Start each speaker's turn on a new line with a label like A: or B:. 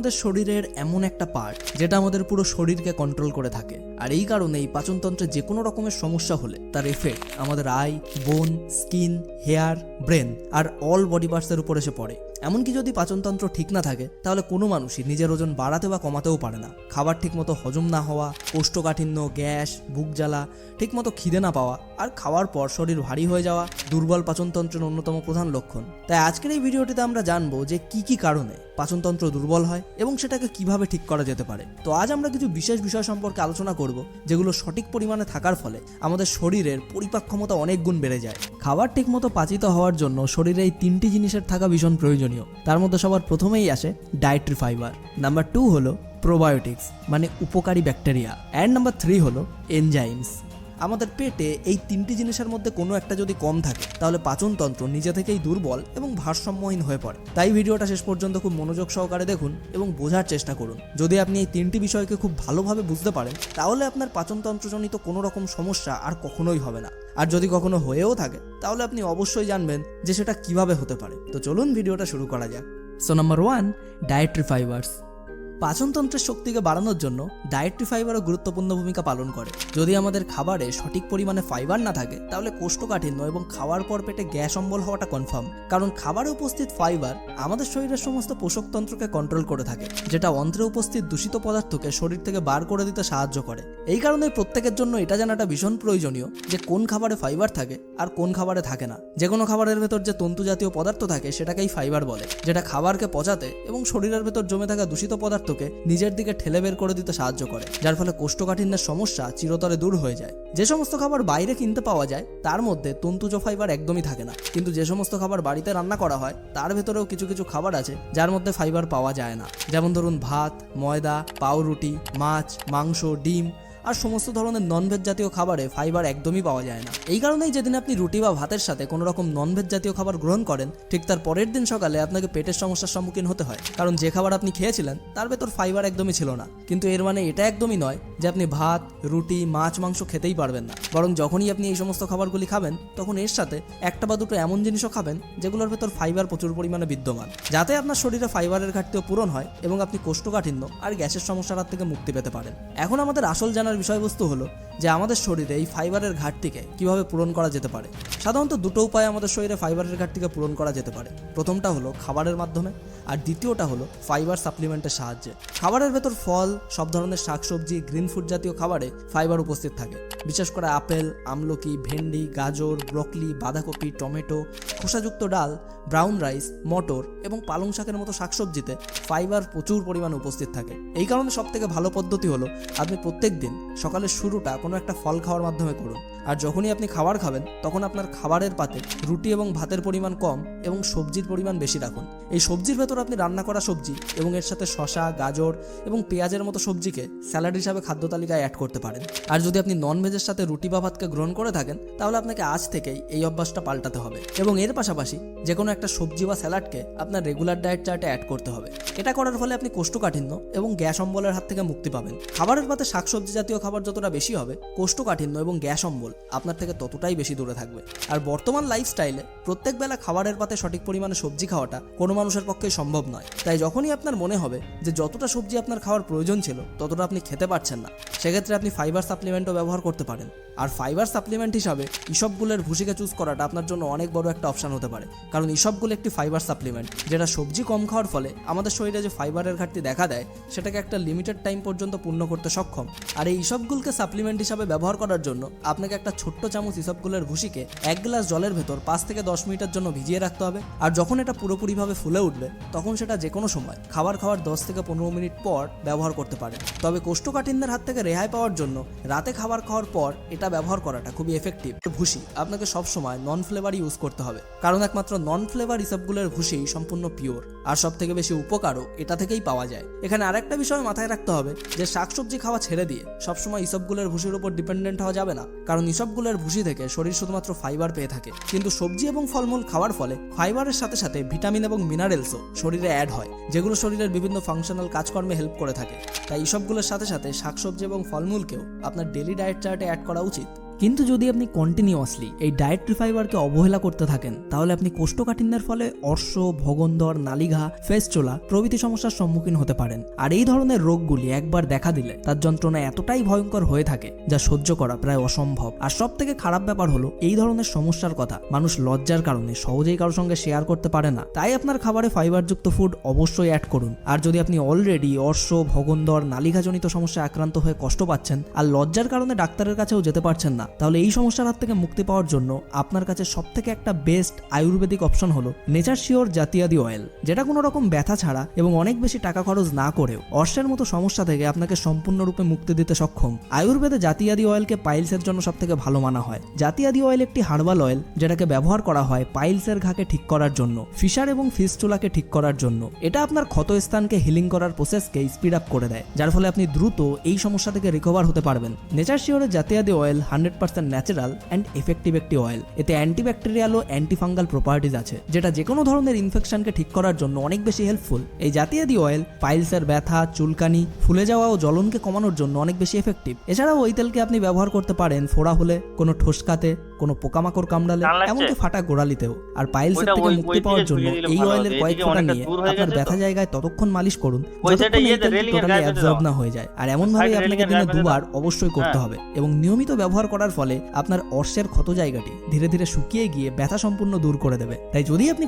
A: আমাদের শরীরের এমন একটা পার্ট যেটা আমাদের পুরো শরীরকে কন্ট্রোল করে থাকে, আর এই কারণেই পাচনতন্ত্রে যে কোনো রকমের সমস্যা হলে তার এফেক্ট আমাদের আই, বোন, স্কিন, হেয়ার, ব্রেন আর অল বডি পার্টসের উপর এসে পড়ে। এমনকি যদি পাচনতন্ত্র ঠিক না থাকে তাহলে কোনো মানুষই নিজের ওজন বাড়াতে বা কমাতেও পারে না। খাবার ঠিকমতো হজম না হওয়া, কোষ্ঠকাঠিন্য, গ্যাস, বুক জ্বালা, ঠিকমতো খিদে না পাওয়া আর খাওয়ার পর শরীর ভারী হয়ে যাওয়া দুর্বল পাচনতন্ত্রের অন্যতম প্রধান লক্ষণ। তাই আজকের এই ভিডিওটিতে আমরা জানবো যে কি কি কারণে পাচনতন্ত্র দুর্বল হয় এবং সেটাকে কিভাবে ঠিক করা যেতে পারে। তো আজ আমরা কিছু বিশেষ বিষয় সম্পর্কে আলোচনা করব যেগুলো সঠিক পরিমাণে থাকার ফলে আমাদের শরীরের পরিপাক ক্ষমতা অনেক গুণ বেড়ে যায়। খাবার ঠিকমতো পাচিত হওয়ার জন্য শরীরে এই তিনটি জিনিসের থাকা ভীষণ প্রয়োজনীয়। তার মধ্যে সবার প্রথমেই আসে ডায়েটরি ফাইবার, নাম্বার 2 হলো প্রোবায়োটিক্স মানে উপকারী ব্যাকটেরিয়া, অ্যান্ড নাম্বার 3 হলো এনজাইমস। আমাদের পেটে এই তিনটি জিনিসের মধ্যে কোনো একটা যদি কম থাকে তাহলে পাচনতন্ত্র নিজে থেকেই দুর্বল এবং ভারসাম্যহীন হয়ে পড়ে। তাই ভিডিওটা শেষ পর্যন্ত খুব মনোযোগ সহকারে দেখুন এবং বোঝার চেষ্টা করুন। যদি আপনি এই তিনটি বিষয়কে খুব ভালোভাবে বুঝতে পারেন তাহলে আপনার পাচনতন্ত্রজনিত কোনো রকম সমস্যা আর কখনোই হবে না। আর যদি কখনো হয়েও থাকে তাহলে আপনি অবশ্যই জানবেন যে সেটা কিভাবে হতে পারে। তো চলুন ভিডিওটা শুরু করা যাক। So number 1, dietary fibres. পাচনতন্ত্রের শক্তিকে বাড়ানোর জন্য ডায়েটরি ফাইবারও গুরুত্বপূর্ণ ভূমিকা পালন করে। যদি আমাদের খাবারে সঠিক পরিমাণে ফাইবার না থাকে তাহলে কোষ্ঠকাঠিন্য এবং খাওয়ার পর পেটে গ্যাস অম্বল হওয়াটা কনফার্ম, কারণ খাবারে উপস্থিত ফাইবার আমাদের শরীরের সমস্ত পোষকতন্ত্রকে কন্ট্রোল করে থাকে, যেটা অন্ত্রে উপস্থিত দূষিত পদার্থকে শরীর থেকে বার করে দিতে সাহায্য করে। এই কারণে প্রত্যেকের জন্য এটা জানাটা ভীষণ প্রয়োজনীয় যে কোন খাবারে ফাইবার থাকে আর কোন খাবারে থাকে না। যে কোনো খাবারের ভেতর যে তন্তু জাতীয় পদার্থ থাকে সেটাকেই ফাইবার বলে, যেটা খাবারকে পচাতে এবং শরীরের ভেতর জমে থাকা দূষিত পদার্থকে নিজের দিকে ঠেলে বের করে দিতে সাহায্য করে, যার ফলে কোষ্ঠকাঠিন্যের সমস্যা চিরতরে দূর হয়ে যায়। যে সমস্ত খাবার বাইরে কিনতে পাওয়া যায় তার মধ্যে তন্তুজ ফাইবার একদমই থাকে না, কিন্তু যে সমস্ত খাবার বাড়িতে রান্না করা হয় তার ভেতরেও কিছু কিছু খাবার আছে যার মধ্যে ফাইবার পাওয়া যায় না। যেমন ধরুন ভাত, ময়দা, পাউরুটি, মাছ, মাংস, ডিম আর সমস্ত ধরনের ননভেজ জাতীয় খাবারে ফাইবার একদমই পাওয়া যায় না। এই কারণেই যেদিন আপনি রুটি বা ভাতের সাথে কোনো রকম ননভেজ জাতীয় খাবার গ্রহণ করেন ঠিক তার পরের দিন সকালে আপনাকে পেটের সমস্যার সম্মুখীন হতে হয়, কারণ যে খাবার আপনি খেয়েছিলেন তার ভেতর ফাইবার একদমই ছিল না। কিন্তু এর মানে এটা একদমই নয় যে আপনি ভাত, রুটি, মাছ, মাংস খেতেই পারবেন না, বরং যখনই আপনি এই সমস্ত খাবারগুলি খাবেন তখন এর সাথে একটা বা দুটো এমন জিনিসও খাবেন যেগুলোর ভেতর ফাইবার প্রচুর পরিমাণে বিদ্যমান, যাতে আপনার শরীরে ফাইবারের ঘাটতিও পূরণ হয় এবং আপনি কোষ্ঠকাঠিন্য আর গ্যাসের সমস্যার হাত থেকে মুক্তি পেতে পারেন। এখন আমাদের আসল জানার বিষয়বস্তু হলো যে আমাদের শরীরে এই ফাইবারের ঘাটতিকে কিভাবে পূরণ করা যেতে পারে। সাধারণত দুটো উপায়ে আমাদের শরীরে ফাইবারের ঘাটতিকে পূরণ করা যেতে পারে। প্রথমটা হলো খাবারের মাধ্যমে, আর দ্বিতীয়টা হলো ফাইবার সাপ্লিমেন্টের সাহায্যে। খাবারের ভেতর ফল, সব ধরনের শাকসবজি, গ্রিন ফুড জাতীয় খাবারে ফাইবার উপস্থিত থাকে। বিশেষ করে আপেল, আমলকি, ভেন্ডি, গাজর, ব্রকলি, বাঁধাকপি, টমেটো, খোসাযুক্ত ডাল, ব্রাউন রাইস, মটর এবং পালং শাকের মতো শাকসবজিতে ফাইবার প্রচুর পরিমাণে উপস্থিত থাকে। এই কারণে সবথেকে ভালো পদ্ধতি হলো আপনি প্রত্যেক দিন সকালের শুরুটা কোনো একটা ফল খাওয়ার মাধ্যমে করুন। আর যখনই আপনি খাবার খাবেন তখন আপনার খাবারের পাতে রুটি এবং ভাতের পরিমাণ কম এবং সবজির পরিমাণ বেশি রাখুন। এই সবজির ভেতর আপনি রান্না করা সবজি এবং এর সাথে শসা, গাজর এবং পেঁয়াজের মতো সবজিকে স্যালাড হিসাবে খাদ্য তালিকায় অ্যাড করতে পারেন। আর যদি আপনি নন ভেজের সাথে রুটি বা ভাতকে গ্রহণ করে থাকেন তাহলে আপনাকে আজ থেকেই এই অভ্যাসটা পাল্টাতে হবে এবং এর পাশাপাশি যে কোনো একটা সবজি বা স্যালাডকে আপনার রেগুলার ডায়েট চার্টে অ্যাড করতে হবে। এটা করার ফলে আপনি কোষ্ঠকাঠিন্য এবং গ্যাস অম্বলের হাত থেকে মুক্তি পাবেন। খাবারের পাতে শাকসবজি জাতীয় খাবার যতটা বেশি হবে কোষ্ঠকাঠিন্য এবং গ্যাস অম্বল আপনার থেকে ততটাই বেশি দূরে থাকবে। আর বর্তমান লাইফস্টাইলে প্রত্যেক বেলা খাবারের পাতে সঠিক পরিমাণে সবজি খাওয়াটা কোনো মানুষের পক্ষে সম্ভব নয়। তাই যখনই আপনার মনে হবে যে যতটা সবজি আপনার খাওয়ার প্রয়োজন ছিল ততটা আপনি খেতে পারছেন না, সেক্ষেত্রে আপনি ফাইবার সাপ্লিমেন্টও ব্যবহার করতে পারেন। আর ফাইবার সাপ্লিমেন্ট হিসাবে ইসবগুলের ভুসিকে চুজ করাটা আপনার জন্য অনেক বড় একটা অপশন হতে পারে, কারণ ইসবগুলো একটি ফাইবার সাপ্লিমেন্ট যেটা সবজি কম খাওয়ার ফলে আমাদের শরীরে যে ফাইবারের ঘাটতি দেখা দেয় সেটাকে একটা লিমিটেড টাইম পর্যন্ত পূর্ণ করতে সক্ষম। আর এই ইসবগুলকে সাপ্লিমেন্ট হিসাবে ব্যবহার করার জন্য আপনাকে একটা ছোট্ট চামচ ইসবগুলের ভুসিকে 1 গ্লাস জলের ভেতর 5 থেকে 10 মিনিটের জন্য ভিজিয়ে রাখতে হবে। আর যখন এটা পুরোপুরিভাবে ফুলে উঠবে তখন সেটা যে কোনো সময় খাবার খাওয়ার 10 থেকে 15 মিনিট পর ব্যবহার করতে পারেন। তবে কোষ্ঠকাঠিন্যের হাত থেকে রেহাই পাওয়ার জন্য রাতে খাবার খাওয়ার পর এটা ব্যবহার করাটা খুবই এফেক্টিভ। ভুসি আপনাকে সবসময় নন ফ্লেভার ইউজ করতে হবে, কারণ একমাত্র নন ফ্লেভার ইসবগুলের ভুসি সম্পূর্ণ পিওর আর সব থেকে বেশি উপকারও এটা থেকেই পাওয়া যায়। এখানে আরেকটা বিষয় মাথায় রাখতে হবে যে শাকসবজি খাওয়া ছেড়ে দিয়ে সবসময় ইসবগুলের ভুসির উপর ডিপেন্ডেন্ট হওয়া যাবে না, কারণ ইসবগুলের ভুসি থেকে শরীর শুধুমাত্র ফাইবার পেয়ে থাকে, কিন্তু সবজি এবং ফলমূল খাওয়ার ফলে ফাইবারের সাথে সাথে ভিটামিন এবং মিনারেলসও শরীরে অ্যাড হয়, যেগুলো শরীরের বিভিন্ন ফাংশনাল কাজকর্মে হেল্প করে থাকে। তাই ইসবগুলোর সাথে সাথে শাকসবজি এবং ফলমূলকেও আপনার ডেলি ডায়েট চার্টে অ্যাড করা উচিত। কিন্তু যদি আপনি কন্টিনিউয়াসলি এই ডায়েটরি ফাইবারকে অবহেলা করতে থাকেন তাহলে আপনি কোষ্ঠকাঠিন্যের ফলে অর্শ, ভগন্দর, নালিঘা, ফেস্টুলা প্রভৃতি সমস্যার সম্মুখীন হতে পারেন। আর এই ধরনের রোগগুলি একবার দেখা দিলে তার যন্ত্রণা এতটাই ভয়ঙ্কর হয়ে থাকে যা সহ্য করা প্রায় অসম্ভব। আর সব থেকে খারাপ ব্যাপার হলো এই ধরনের সমস্যার কথা মানুষ লজ্জার কারণে সহজেই কারোর সঙ্গে শেয়ার করতে পারে না। তাই আপনার খাবারে ফাইবারযুক্ত ফুড অবশ্যই অ্যাড করুন। আর যদি আপনি অলরেডি অর্শ, ভগন্দর, নালিঘাজনিত সমস্যায় আক্রান্ত হয়ে কষ্ট পাচ্ছেন আর লজ্জার কারণে ডাক্তারের কাছেও যেতে পারছেন না, তাহলে এই সমস্যার হাত থেকে মুক্তি পাওয়ার জন্য আপনার কাছে সব থেকে একটা বেস্ট আয়ুর্বেদিক অপশন হলো নেচার শিওর জাতিয়াদি অয়েল, যেটা কোনো রকম ব্যথা ছাড়া এবং অনেক বেশি টাকা খরচ না করেও অর্শের মতো সমস্যা থেকে আপনাকে সম্পূর্ণরূপে মুক্তি দিতে সক্ষম। আয়ুর্বেদে জাতিয়াদি অয়েলকে পাইলসের জন্য সব থেকে ভালো মানা হয়। জাতিয়াদি অয়েল একটি হার্বাল অয়েল যেটাকে ব্যবহার করা হয় পাইলসের ঘাকে ঠিক করার জন্য, ফিশার এবং ফিস্টুলাকে ঠিক করার জন্য। এটা আপনার ক্ষতস্থানকে হিলিং করার প্রসেসকে স্পিড আপ করে দেয়, যার ফলে আপনি দ্রুত এই সমস্যা থেকে রিকভার হতে পারবেন। নেচার শিওরের jatyadi oil 100% natural and effective একটি অয়েল। এতে অ্যান্টিব্যাকটেরিয়াল ও অ্যান্টিফাঙ্গাল প্রপার্টিজ আছে, যেটা যে কোনো ধরনের ইনফেকশনকে ঠিক করার জন্য অনেক বেশি হেল্পফুল। এই জাতিয়াদি অয়েল পাইলসের ব্যথা, চুলকানি, ফুলে যাওয়া ও জ্বলনকে কমানোর জন্য অনেক বেশি এফেক্টিভ। এছাড়াও ওই তেলকে আপনি ব্যবহার করতে পারেন ফোড়া হলে, কোনো ঠোসকাতে, কোনো পোকামাকড় কামড়ালে, এমনকি ফাটা গোড়ালিতেও। আর পাইলসের থেকে মুক্তি পাওয়ার জন্য এই অয়েলের কয়েক ফোঁটা নিয়ে আপনার ব্যথা জায়গায় ততক্ষণ মালিশ করুন যতক্ষণ এই তেলটি টোটালি অ্যাবজর্ব না হয়ে যায়। আর এমনভাবেই আপনাকে দিনে 2 বার অবশ্যই করতে হবে এবং নিয়মিত ব্যবহার করার ফলে আপনার অর্শের ক্ষত জায়গাটি ধীরে ধীরে শুকিয়ে গিয়ে ব্যথা সম্পূর্ণ দূর করে দেবে। তাই যদি আপনি